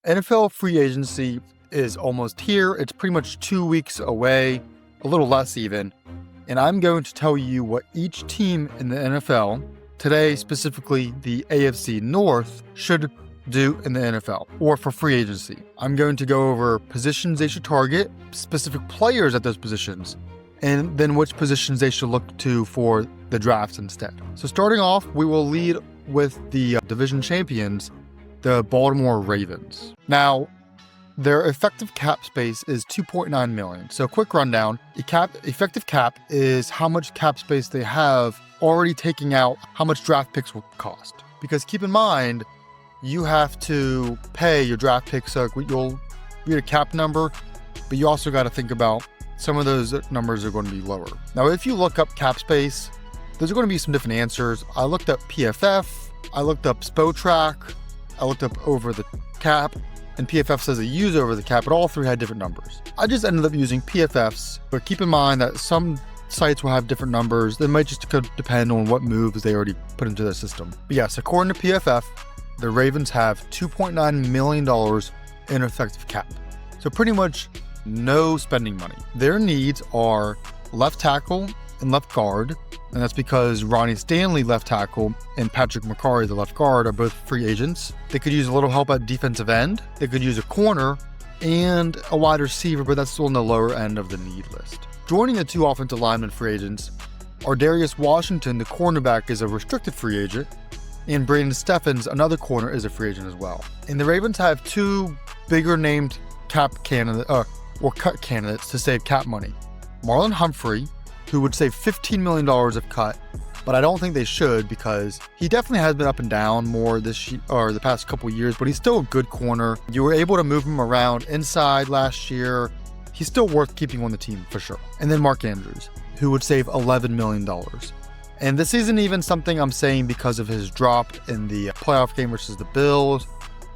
NFL free agency is almost here. It's pretty much 2 weeks away, a little less even. And I'm going to tell you what each team in the NFL, today specifically the AFC North, should do in the NFL or for free agency. I'm going to go over positions they should target, specific players at those positions, and then which positions they should look to for the drafts instead. So starting off, we will lead with the division champions, the Baltimore Ravens. Now, their effective cap space is $2.9 million. So quick rundown, effective cap is how much cap space they have already taking out how much draft picks will cost. Because keep in mind, you have to pay your draft picks, so you'll read a cap number, but you also got to think about some of those numbers are going to be lower. Now, if you look up cap space, there's going to be some different answers. I looked up PFF, I looked up SpoTrack, I looked up over the cap, and PFF says they use over the cap, but all three had different numbers. I just ended up using PFF's, but keep in mind that some sites will have different numbers. They might just depend on what moves they already put into their system. But yes, according to PFF, the Ravens have $2.9 million in effective cap. So pretty much no spending money. Their needs are left tackle and left guard, and that's because Ronnie Stanley, left tackle, and Patrick McCarry, the left guard, are both free agents. They could use a little help at defensive end. They could use a corner and a wide receiver, but that's still in the lower end of the need list. Joining the two offensive linemen free agents are Darius Washington, the cornerback, is a restricted free agent, and Brandon Steffens, another corner, is a free agent as well. And the Ravens have two bigger named cap candidate or cut candidates to save cap money. Marlon Humphrey, who would save $15 million of cut, but I don't think they should because he definitely has been up and down more this year, or the past couple years, but he's still a good corner. You were able to move him around inside last year. He's still worth keeping on the team for sure. And then Mark Andrews, who would save $11 million. And this isn't even something I'm saying because of his drop in the playoff game versus the Bills,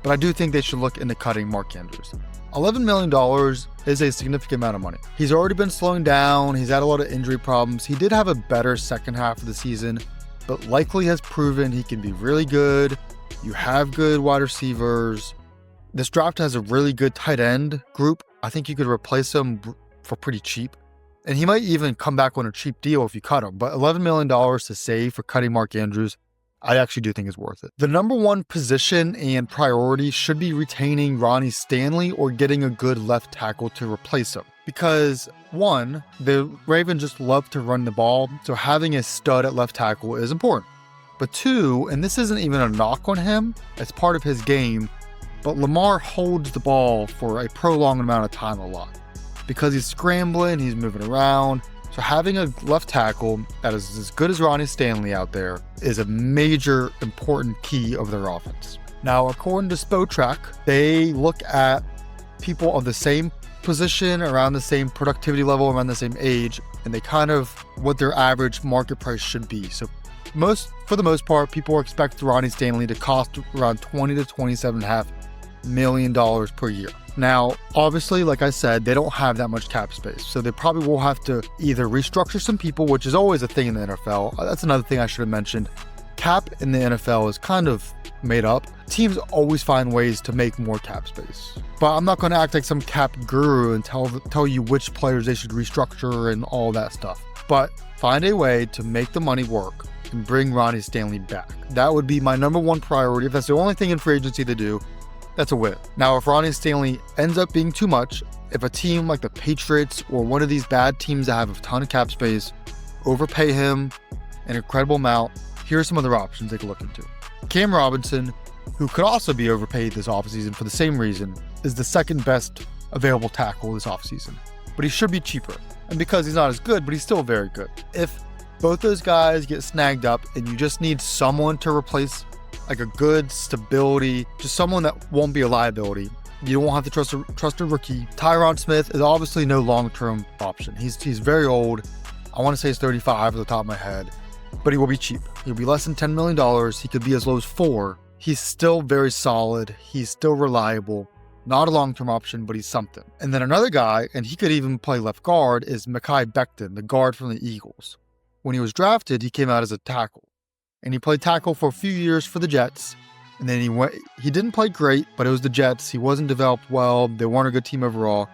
but I do think they should look into cutting Mark Andrews. $11 million is a significant amount of money. He's already been slowing down. He's had a lot of injury problems. He did have a better second half of the season, but likely has proven he can be really good. You have good wide receivers. This draft has a really good tight end group. I think you could replace him for pretty cheap. And he might even come back on a cheap deal if you cut him. But $11 million to save for cutting Mark Andrews, I actually do think is worth it. The number one position and priority should be retaining Ronnie Stanley or getting a good left tackle to replace him. Because one, the Ravens just love to run the ball, so having a stud at left tackle is important. But two, and this isn't even a knock on him, it's part of his game, but Lamar holds the ball for a prolonged amount of time a lot. Because he's scrambling, he's moving around. So having a left tackle that is as good as Ronnie Stanley out there is a major important key of their offense. Now, according to SpoTrack, they look at people of the same position, around the same productivity level, around the same age, and they kind of what their average market price should be. So for the most part, people expect Ronnie Stanley to cost around $20 to $27.5 million per year. Now, obviously, like I said, they don't have that much cap space, so they probably will have to either restructure some people, which is always a thing in the NFL. That's another thing I should have mentioned. Cap in the NFL is kind of made up. Teams always find ways to make more cap space. But I'm not going to act like some cap guru and tell you which players they should restructure and all that stuff. But find a way to make the money work and bring Ronnie Stanley back. That would be my number one priority. If that's the only thing in free agency to do, that's a win. Now, if Ronnie Stanley ends up being too much, if a team like the Patriots or one of these bad teams that have a ton of cap space overpay him an incredible amount, here are some other options they could look into. Cam Robinson, who could also be overpaid this offseason for the same reason, is the second best available tackle this offseason. But he should be cheaper. And because he's not as good, but he's still very good. If both those guys get snagged up and you just need someone to replace, like a good stability, just someone that won't be a liability. You don't have to trust a rookie. Tyron Smith is obviously no long-term option. He's very old. I want to say he's 35 at the top of my head, but he will be cheap. He'll be less than $10 million. He could be as low as $4 million. He's still very solid. He's still reliable. Not a long-term option, but he's something. And then another guy, and he could even play left guard, is Mekhi Becton, the guard from the Eagles. When he was drafted, he came out as a tackle. And he played tackle for a few years for the Jets. And then he didn't play great, but it was the Jets. He wasn't developed well. They weren't a good team overall.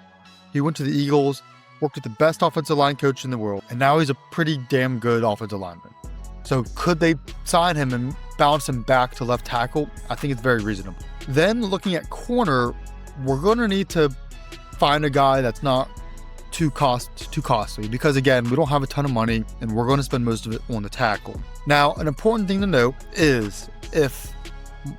He went to the Eagles, worked with the best offensive line coach in the world, and now he's a pretty damn good offensive lineman. So could they sign him and bounce him back to left tackle? I think it's very reasonable. Then looking at corner, we're going to need to find a guy that's not too costly, because again, we don't have a ton of money and we're going to spend most of it on the tackle. Now, an important thing to note is if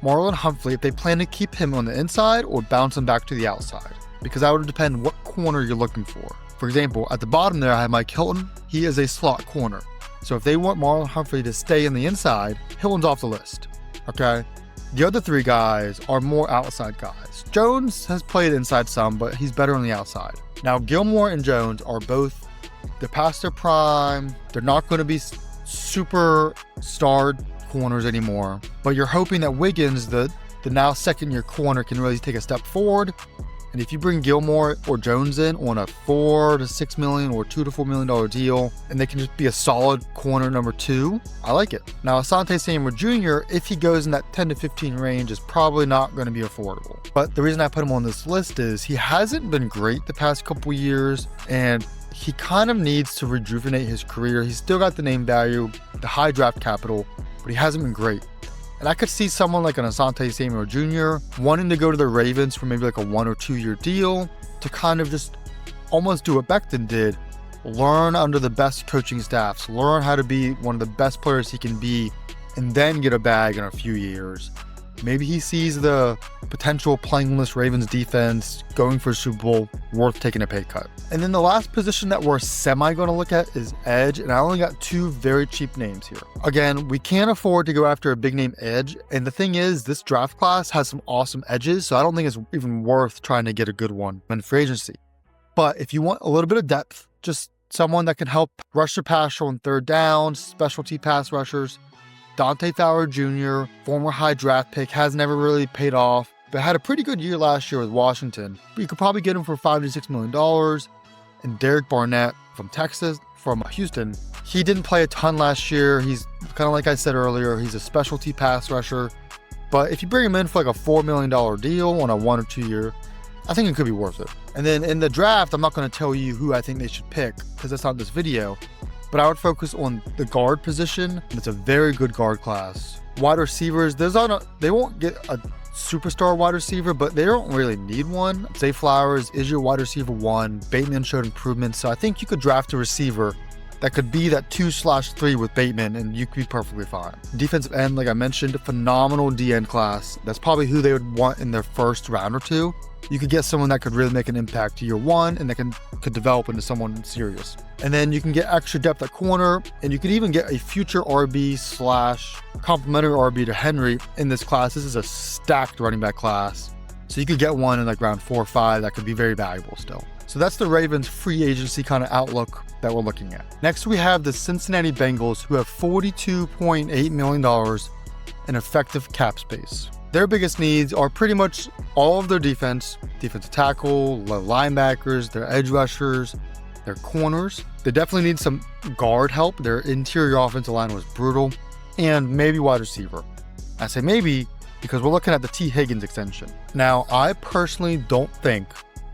Marlon Humphrey, if they plan to keep him on the inside or bounce him back to the outside, because that would depend what corner you're looking for. For example, at the bottom there, I have Mike Hilton. He is a slot corner. So if they want Marlon Humphrey to stay on the inside, Hilton's off the list, okay? The other three guys are more outside guys. Jones has played inside some, but he's better on the outside. Now, Gilmore and Jones are both, they're past their prime. They're not going to be super starred corners anymore, but you're hoping that Wiggins, the now second-year corner, can really take a step forward. And if you bring Gilmore or Jones in on a $4 to $6 million or $2 to $4 million deal, and they can just be a solid corner number 2, I like it. Now, Asante Samuel Jr., if he goes in that 10 to 15 range, is probably not going to be affordable. But the reason I put him on this list is he hasn't been great the past couple years, and he kind of needs to rejuvenate his career. He's still got the name value, the high draft capital, but he hasn't been great. And I could see someone like an Asante Samuel Jr. wanting to go to the Ravens for maybe like a 1 or 2 year deal to kind of just almost do what Becton did. Learn under the best coaching staffs, learn how to be one of the best players he can be, and then get a bag in a few years. Maybe he sees the potential playing on this Ravens defense, going for a Super Bowl, worth taking a pay cut. And then the last position that we're semi going to look at is edge, and I only got 2 very cheap names here. Again, we can't afford to go after a big name edge, and the thing is, this draft class has some awesome edges, so I don't think it's even worth trying to get a good one in free agency. But if you want a little bit of depth, just someone that can help rush the passer on third down, specialty pass rushers, Dante Fowler Jr., former high draft pick, has never really paid off, but had a pretty good year last year with Washington. But you could probably get him for $5 to $6 million. And Derek Barnett from Houston, he didn't play a ton last year. He's kind of like I said earlier, he's a specialty pass rusher. But if you bring him in for like a $4 million deal on a 1 or 2 year, I think it could be worth it. And then in the draft, I'm not going to tell you who I think they should pick because that's not this video. But I would focus on the guard position. It's a very good guard class. Wide receivers, they won't get a superstar wide receiver, but they don't really need one. Zay Flowers is your wide receiver 1. Bateman showed improvements, so I think you could draft a receiver that could be that 2/3 with Bateman, and you could be perfectly fine. Defensive end, like I mentioned, phenomenal DN class. That's probably who they would want in their first round or 2. You could get someone that could really make an impact to year 1 and that could develop into someone serious. And then you can get extra depth at corner, and you could even get a future RB/complementary RB to Henry in this class. This is a stacked running back class. So you could get one in like round 4 or 5 that could be very valuable still. So that's the Ravens free agency kind of outlook that we're looking at. Next, we have the Cincinnati Bengals, who have $42.8 million in effective cap space. Their biggest needs are pretty much all of their defensive tackle, linebackers, their edge rushers, their corners. They definitely need some guard help. Their interior offensive line was brutal, and maybe wide receiver. I say maybe because we're looking at the T. Higgins extension. Now, I personally don't think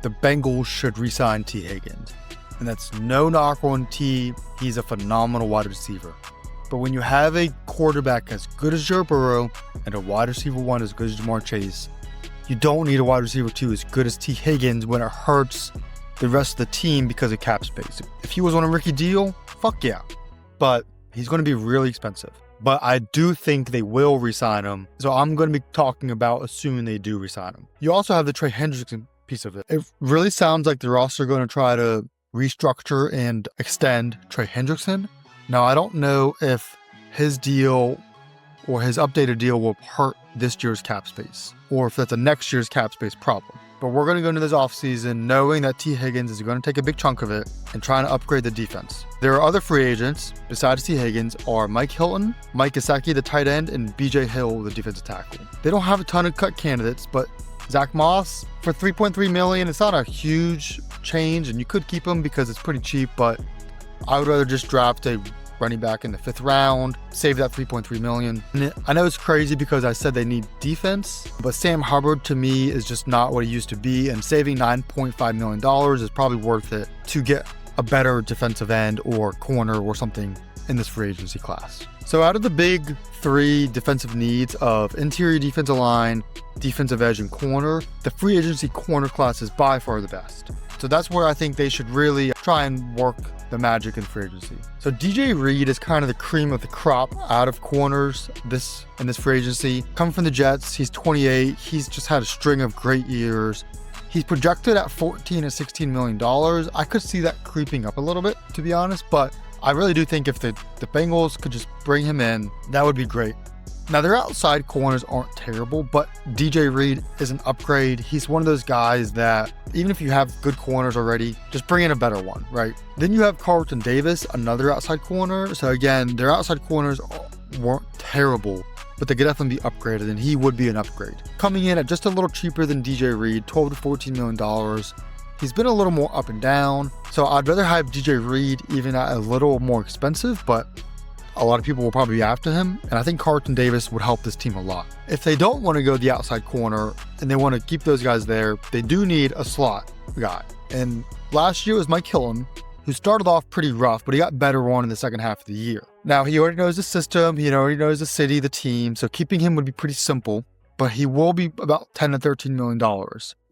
the Bengals should re-sign T. Higgins. And that's no knock on T. He's a phenomenal wide receiver. But when you have a quarterback as good as Joe Burrow and a wide receiver 1 as good as Jamar Chase, you don't need a wide receiver 2 as good as T. Higgins when it hurts the rest of the team because of cap space. If he was on a rookie deal, fuck yeah. But he's going to be really expensive. But I do think they will re-sign him. So I'm going to be talking about assuming they do re-sign him. You also have the Trey Hendrickson piece of it. It really sounds like they're also going to try to restructure and extend Trey Hendrickson. Now, I don't know if his deal or his updated deal will hurt this year's cap space, or if that's a next year's cap space problem. But we're going to go into this offseason knowing that T. Higgins is going to take a big chunk of it and trying to upgrade the defense. There are other free agents besides T. Higgins are Mike Hilton, Mike Gesicki, the tight end, and BJ Hill, the defensive tackle. They don't have a ton of cut candidates, but Zach Moss for $3.3 million, it's not a huge change, and you could keep him because it's pretty cheap, but I would rather just draft a running back in the 5th round, save that $3.3 million. And I know it's crazy because I said they need defense, but Sam Hubbard to me is just not what he used to be, and saving $9.5 million is probably worth it to get a better defensive end or corner or something in this free agency class. So out of the big 3 defensive needs of interior defensive line, defensive edge, and corner, the free agency corner class is by far the best. So that's where I think they should really try and work the magic in free agency. So DJ Reed is kind of the cream of the crop out of corners in this free agency. Coming from the Jets, he's 28. He's just had a string of great years. He's projected at $14 and $16 million. I could see that creeping up a little bit, to be honest, but I really do think if the Bengals could just bring him in, that would be great. Now, their outside corners aren't terrible, but DJ Reed is an upgrade. He's one of those guys that even if you have good corners already, just bring in a better one, right? Then you have Carlton Davis, another outside corner. So again, their outside corners weren't terrible, but they could definitely be upgraded, and he would be an upgrade. Coming in at just a little cheaper than DJ Reed, $12 to $14 million. He's been a little more up and down, so I'd rather have DJ Reed even at a little more expensive, but a lot of people will probably be after him, and I think Carlton Davis would help this team a lot. If they don't want to go the outside corner and they want to keep those guys there, they do need a slot guy. And last year was Mike Hilton, who started off pretty rough, but he got better on in the second half of the year. Now, he already knows the system, he already knows the city, the team, so keeping him would be pretty simple, but he will be about $10 to $13 million.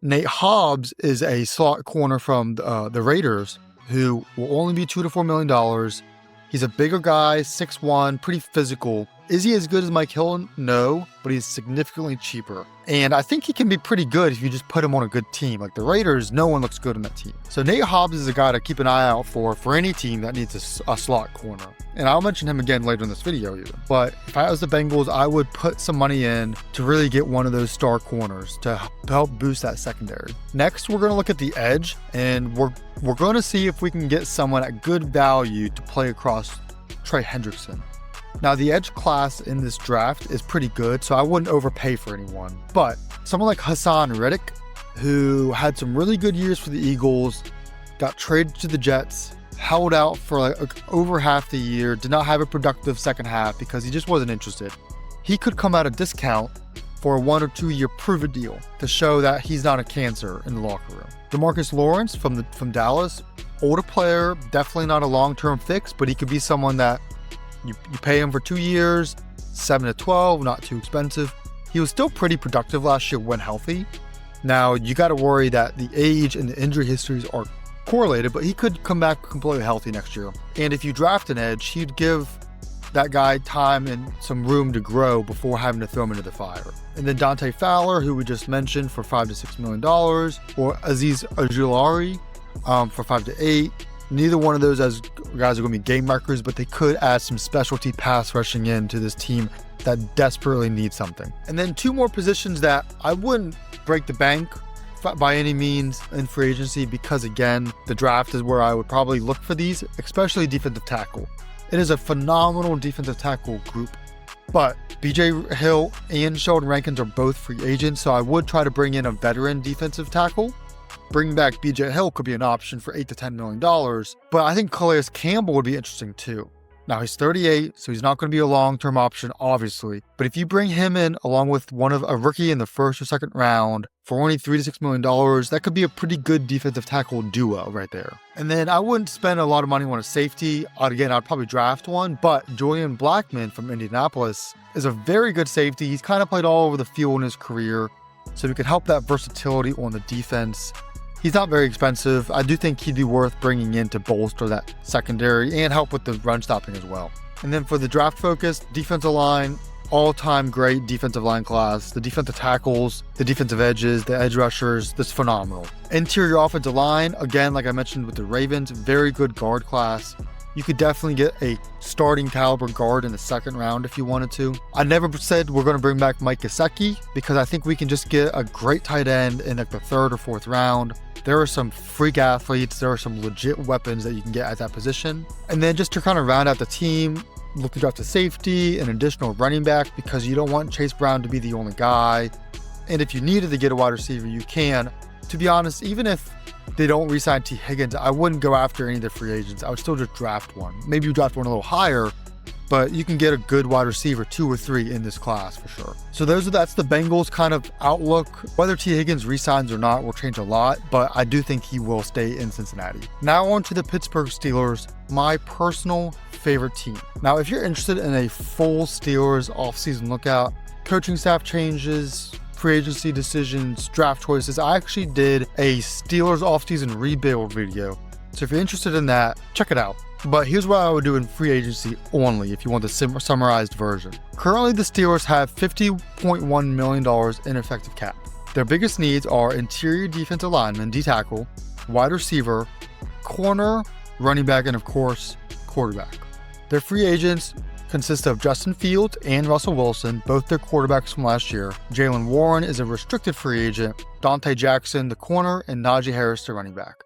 Nate Hobbs is a slot corner from the Raiders, who will only be $2 to $4 million. He's a bigger guy, 6'1", pretty physical. Is he as good as Mike Hilton? No, but he's significantly cheaper. And I think he can be pretty good if you just put him on a good team. Like the Raiders, no one looks good on that team. So Nate Hobbs is a guy to keep an eye out for any team that needs a slot corner. And I'll mention him again later in this video even. But if I was the Bengals, I would put some money in to really get one of those star corners to help boost that secondary. Next, we're going to look at the edge, and we're going to see if we can get someone at good value to play across Trey Hendrickson. Now, the edge class in this draft is pretty good, so I wouldn't overpay for anyone. But someone like Hassan Reddick, who had some really good years for the Eagles, got traded to the Jets, held out for over half the year, did not have a productive second half because he just wasn't interested. He could come at a discount for a 1 or 2 year prove-it deal to show that he's not a cancer in the locker room. DeMarcus Lawrence from Dallas, older player, definitely not a long-term fix, but he could be someone that you pay him for 2 years, 7 to 12, not too expensive. He was still pretty productive last year when healthy. Now, you got to worry that the age and the injury histories are correlated, but he could come back completely healthy next year. And if you draft an edge, he'd give that guy time and some room to grow before having to throw him into the fire. And then Dante Fowler, who we just mentioned, for $5 to $6 million, or Azeez Ojulari for 5 to 8. Neither one of those guys are going to be game markers, but they could add some specialty pass rushing into this team that desperately needs something. And then 2 more positions that I wouldn't break the bank by any means in free agency, because again, the draft is where I would probably look for these, especially defensive tackle. It is a phenomenal defensive tackle group, but BJ Hill and Sheldon Rankins are both free agents, so I would try to bring in a veteran defensive tackle. Bringing back BJ Hill could be an option for $8 to $10 million, but I think Calais Campbell would be interesting too. Now, he's 38, so he's not going to be a long-term option, obviously. But if you bring him in along with a rookie in the 1st or 2nd round for only $3 to $6 million, that could be a pretty good defensive tackle duo right there. And then I wouldn't spend a lot of money on a safety. Again, I'd probably draft one, but Julian Blackmon from Indianapolis is a very good safety. He's kind of played all over the field in his career, so he could help that versatility on the defense. He's not very expensive. I do think he'd be worth bringing in to bolster that secondary and help with the run stopping as well. And then for the draft focus, defensive line, all-time great defensive line class. The defensive tackles, the defensive edges, the edge rushers, that's phenomenal. Interior offensive line, again, like I mentioned with the Ravens, very good guard class. You could definitely get a starting caliber guard in the 2nd round if you wanted to. I never said we're going to bring back Mike Gesicki because I think we can just get a great tight end in the 3rd or 4th round. There are some freak athletes. There are some legit weapons that you can get at that position. And then just to kind of round out the team, look to draft a safety, an additional running back, because you don't want Chase Brown to be the only guy. And if you needed to get a wide receiver, you can. To be honest, even if they don't re-sign T. Higgins, I wouldn't go after any of the free agents. I would still just draft one. Maybe you draft one a little higher, but you can get a good wide receiver, 2 or 3 in this class for sure. So that's the Bengals kind of outlook. Whether T. Higgins resigns or not will change a lot, but I do think he will stay in Cincinnati. Now on to the Pittsburgh Steelers, my personal favorite team. Now, if you're interested in a full Steelers offseason lookout, coaching staff changes, free agency decisions, draft choices, I actually did a Steelers offseason rebuild video. So if you're interested in that, check it out. But here's what I would do in free agency only if you want the summarized version. Currently, the Steelers have $50.1 million in effective cap. Their biggest needs are interior defensive lineman, D-tackle, wide receiver, corner, running back, and of course, quarterback. Their free agents consist of Justin Fields and Russell Wilson, both their quarterbacks from last year. Jaylen Warren is a restricted free agent, Dante Jackson, the corner, and Najee Harris, the running back.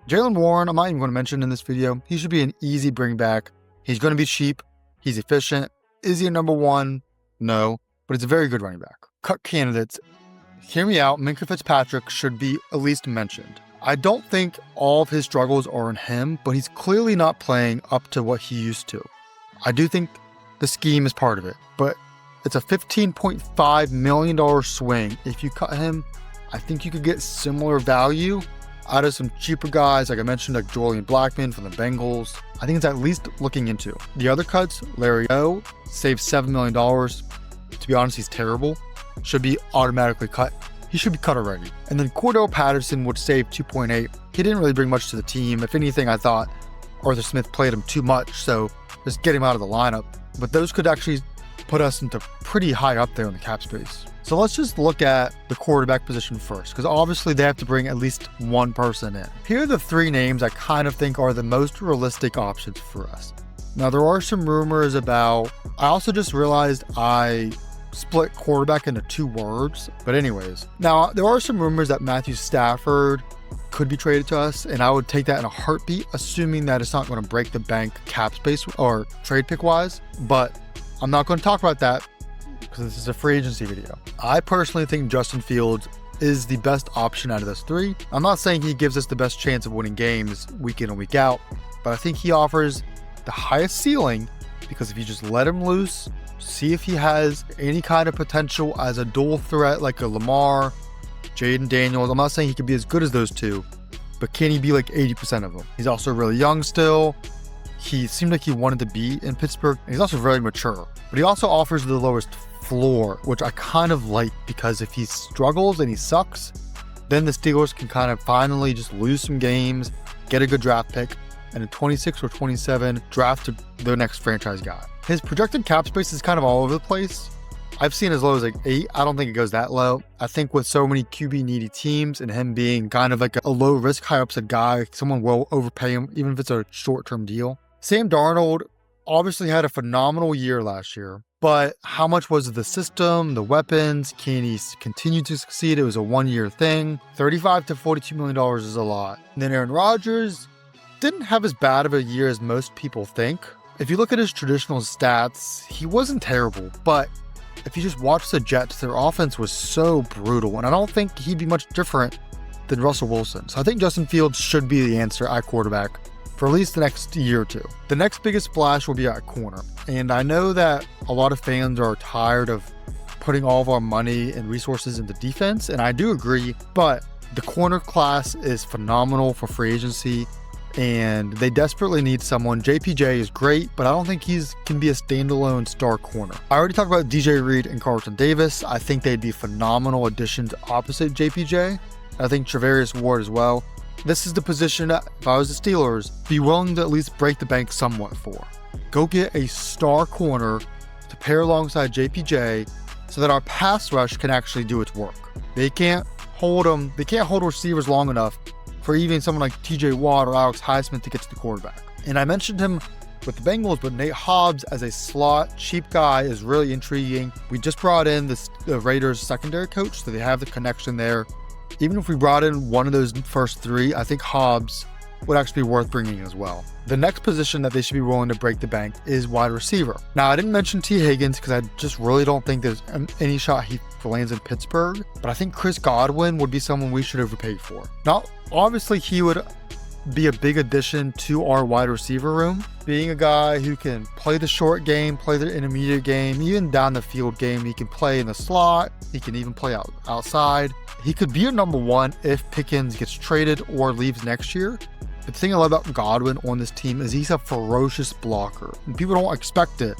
Jaylen Warren, I'm not even going to mention in this video. He should be an easy bring back. He's going to be cheap. He's efficient. Is he a number 1? No, but it's a very good running back. Cut candidates. Hear me out. Minkah Fitzpatrick should be at least mentioned. I don't think all of his struggles are in him, but he's clearly not playing up to what he used to. I do think the scheme is part of it, but it's a $15.5 million swing. If you cut him, I think you could get similar value out of some cheaper guys, like I mentioned, like Julian Blackmon from the Bengals. I think it's at least looking into. The other cuts, Larry O saved $7 million. To be honest, he's terrible. Should be automatically cut. He should be cut already. And then Cordell Patterson would save 2.8. He didn't really bring much to the team. If anything, I thought Arthur Smith played him too much, so just get him out of the lineup. But those could actually put us into pretty high up there in the cap space. So let's just look at the quarterback position first, because obviously they have to bring at least one person in. Here are the 3 names I kind of think are the most realistic options for us. Now, there are some rumors about, I also just realized I split quarterback into 2 words, but anyways. Now, there are some rumors that Matthew Stafford could be traded to us, and I would take that in a heartbeat, assuming that it's not going to break the bank cap space or trade pick wise, but I'm not going to talk about that because this is a free agency video. I personally think Justin Fields is the best option out of those 3. I'm not saying he gives us the best chance of winning games week in and week out, but I think he offers the highest ceiling because if you just let him loose, see if he has any kind of potential as a dual threat like a Lamar, Jaden Daniels. I'm not saying he could be as good as those 2, but can he be like 80% of them? He's also really young still. He seemed like he wanted to be in Pittsburgh. And he's also very mature, but he also offers the lowest floor, which I kind of like because if he struggles and he sucks, then the Steelers can kind of finally just lose some games, get a good draft pick, and in 26 or 27, draft their next franchise guy. His projected cap space is kind of all over the place. I've seen as low as like 8. I don't think it goes that low. I think with so many QB needy teams and him being kind of like a low risk, high upside guy, someone will overpay him, even if it's a short-term deal. Sam Darnold obviously had a phenomenal year last year, but how much was the system, the weapons? Can he continue to succeed? It was a 1-year thing. $35 to $42 million is a lot. And then Aaron Rodgers didn't have as bad of a year as most people think. If you look at his traditional stats, he wasn't terrible, but if you just watch the Jets, their offense was so brutal, and I don't think he'd be much different than Russell Wilson. So I think Justin Fields should be the answer at quarterback for at least the next year or 2. The next biggest splash will be at corner. And I know that a lot of fans are tired of putting all of our money and resources into defense, and I do agree, but the corner class is phenomenal for free agency, and they desperately need someone. JPJ is great, but I don't think can be a standalone star corner. I already talked about DJ Reed and Carlton Davis. I think they'd be phenomenal additions opposite JPJ. I think Travarius Ward as well. This is the position that, if I was the Steelers, be willing to at least break the bank somewhat for. Go get a star corner to pair alongside JPJ so that our pass rush can actually do its work. They can't hold receivers long enough for even someone like TJ Watt or Alex Highsmith to get to the quarterback. And I mentioned him with the Bengals, but Nate Hobbs as a slot cheap guy is really intriguing. We just brought in the Raiders secondary coach, so they have the connection there. Even if we brought in one of those first 3, I think Hobbs would actually be worth bringing as well. The next position that they should be willing to break the bank is wide receiver. Now, I didn't mention T. Higgins because I just really don't think there's any shot he contract lands in Pittsburgh, but I think Chris Godwin would be someone we should overpay for. Now, obviously, he would be a big addition to our wide receiver room, being a guy who can play the short game, play the intermediate game, even down the field game. He can play in the slot. He can even play outside. He could be your number one if Pickens gets traded or leaves next year. But the thing I love about Godwin on this team is he's a ferocious blocker. And people don't expect it,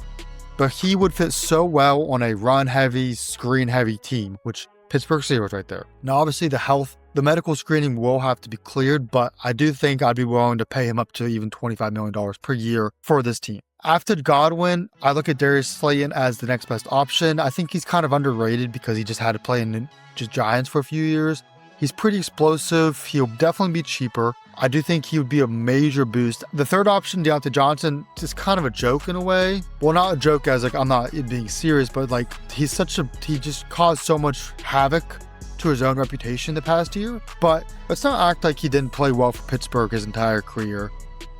but he would fit so well on a run-heavy, screen-heavy team, which Pittsburgh Steelers right there. Now, obviously, the medical screening will have to be cleared, but I do think I'd be willing to pay him up to even $25 million per year for this team. After Godwin, I look at Darius Slayton as the next best option. I think he's kind of underrated because he just had to play in the Giants for a few years. He's pretty explosive. He'll definitely be cheaper. I do think he would be a major boost. The third option, Deontay Johnson, is kind of a joke in a way. Well, not a joke as like I'm not being serious, but like he just caused so much havoc to his own reputation the past year. But let's not act like he didn't play well for Pittsburgh his entire career.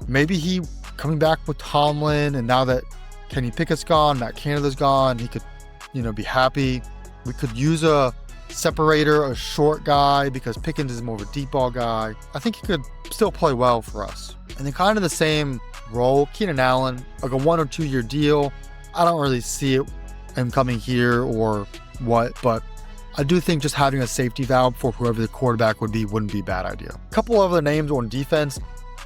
Maybe he coming back with Tomlin, and now that Kenny Pickett's gone, Matt Canada's gone, he could, be happy. We could use a separator, a short guy, because Pickens is more of a deep ball guy. I think he could still play well for us. And then kind of the same role, Keenan Allen, like a 1 or 2 year deal. I don't really see him coming here or what, but I do think just having a safety valve for whoever the quarterback wouldn't be a bad idea. A couple other names on defense.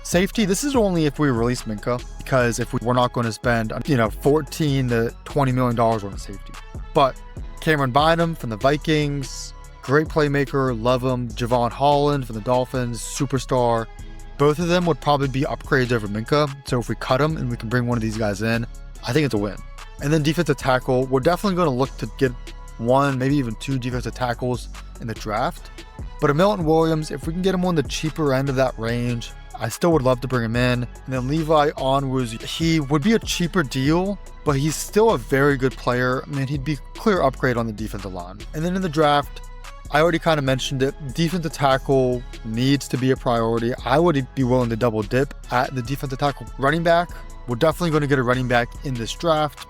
Safety, this is only if we release Minkah, because if we're not going to spend, $14 to $20 million on a safety. But Cameron Bynum from the Vikings, great playmaker, love him. Javon Holland from the Dolphins, superstar. Both of them would probably be upgrades over Minkah. So if we cut them and we can bring one of these guys in, I think it's a win. And then defensive tackle, we're definitely going to look to get one, maybe even 2 defensive tackles in the draft. But a Milton Williams, if we can get him on the cheaper end of that range, I still would love to bring him in. And then Levi Onwuzurike, he would be a cheaper deal, but he's still a very good player. I mean, he'd be a clear upgrade on the defensive line. And then in the draft, I already kind of mentioned it, defensive tackle needs to be a priority. I would be willing to double dip at the defensive tackle. Running back, we're definitely going to get a running back in this draft,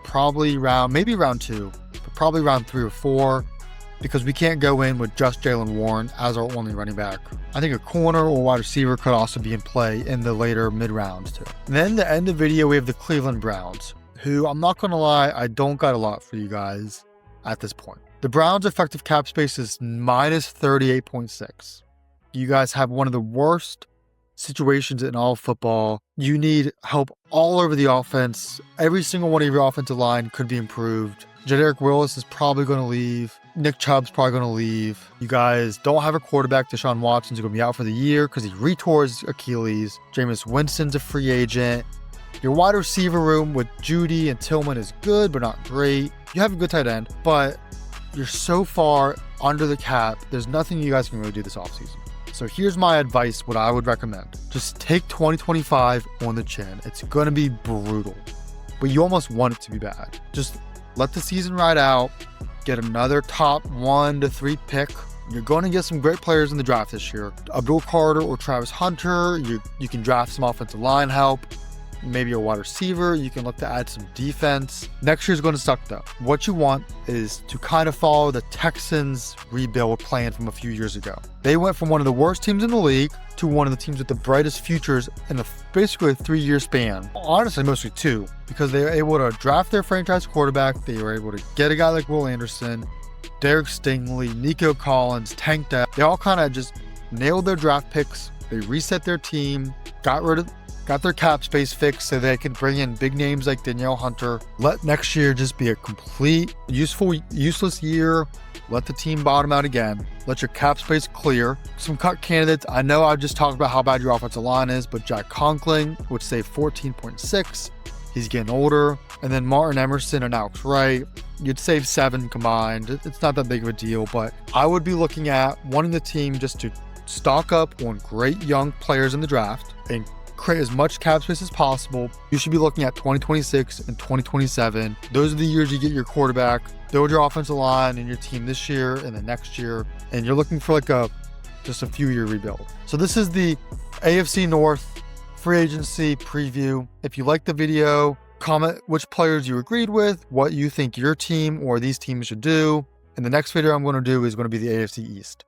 maybe round 2, but probably round 3 or 4. Because we can't go in with just Jaylen Warren as our only running back. I think a corner or wide receiver could also be in play in the later mid-rounds too. And then the end of the video, we have the Cleveland Browns, who I'm not going to lie, I don't got a lot for you guys at this point. The Browns' effective cap space is minus 38.6. You guys have one of the worst situations in all of football. You need help all over the offense. Every single one of your offensive line could be improved. Jedrick Willis is probably going to leave. Nick Chubb's probably going to leave. You guys don't have a quarterback. Deshaun Watson's going to be out for the year because he retore his Achilles. Jameis Winston's a free agent. Your wide receiver room with Judy and Tillman is good, but not great. You have a good tight end, but you're so far under the cap. There's nothing you guys can really do this offseason. So here's my advice, what I would recommend. Just take 2025 on the chin. It's going to be brutal, but you almost want it to be bad. Just let the season ride out. Get another top 1 to 3 pick. You're going to get some great players in the draft this year. Abdul Carter or Travis Hunter. You can draft some offensive line help. Maybe a wide receiver. You can look to add some defense. Next year's going to suck though. What you want is to kind of follow the Texans rebuild plan from a few years ago. They went from one of the worst teams in the league to one of the teams with the brightest futures in basically a 3-year span. Honestly, mostly 2, because they were able to draft their franchise quarterback. They were able to get a guy like Will Anderson, Derek Stingley, Nico Collins, Tank Dell. They all kind of just nailed their draft picks. They reset their team, got their cap space fixed so they could bring in big names like Danielle Hunter. Let next year just be a complete useless year. Let the team bottom out again. Let your cap space clear. Some cut candidates. I know I just talked about how bad your offensive line is, but Jack Conklin would save 14.6. He's getting older. And then Martin Emerson and Alex Wright, you'd save 7 combined. It's not that big of a deal, but I would be looking at wanting the team just to stock up on great young players in the draft and create as much cap space as possible. You should be looking at 2026 and 2027. Those are the years you get your quarterback, build your offensive line and your team this year and the next year. And you're looking for just a few year rebuild. So this is the AFC North free agency preview. If you liked the video, comment which players you agreed with, what you think your team or these teams should do. And the next video I'm going to do is going to be the AFC East.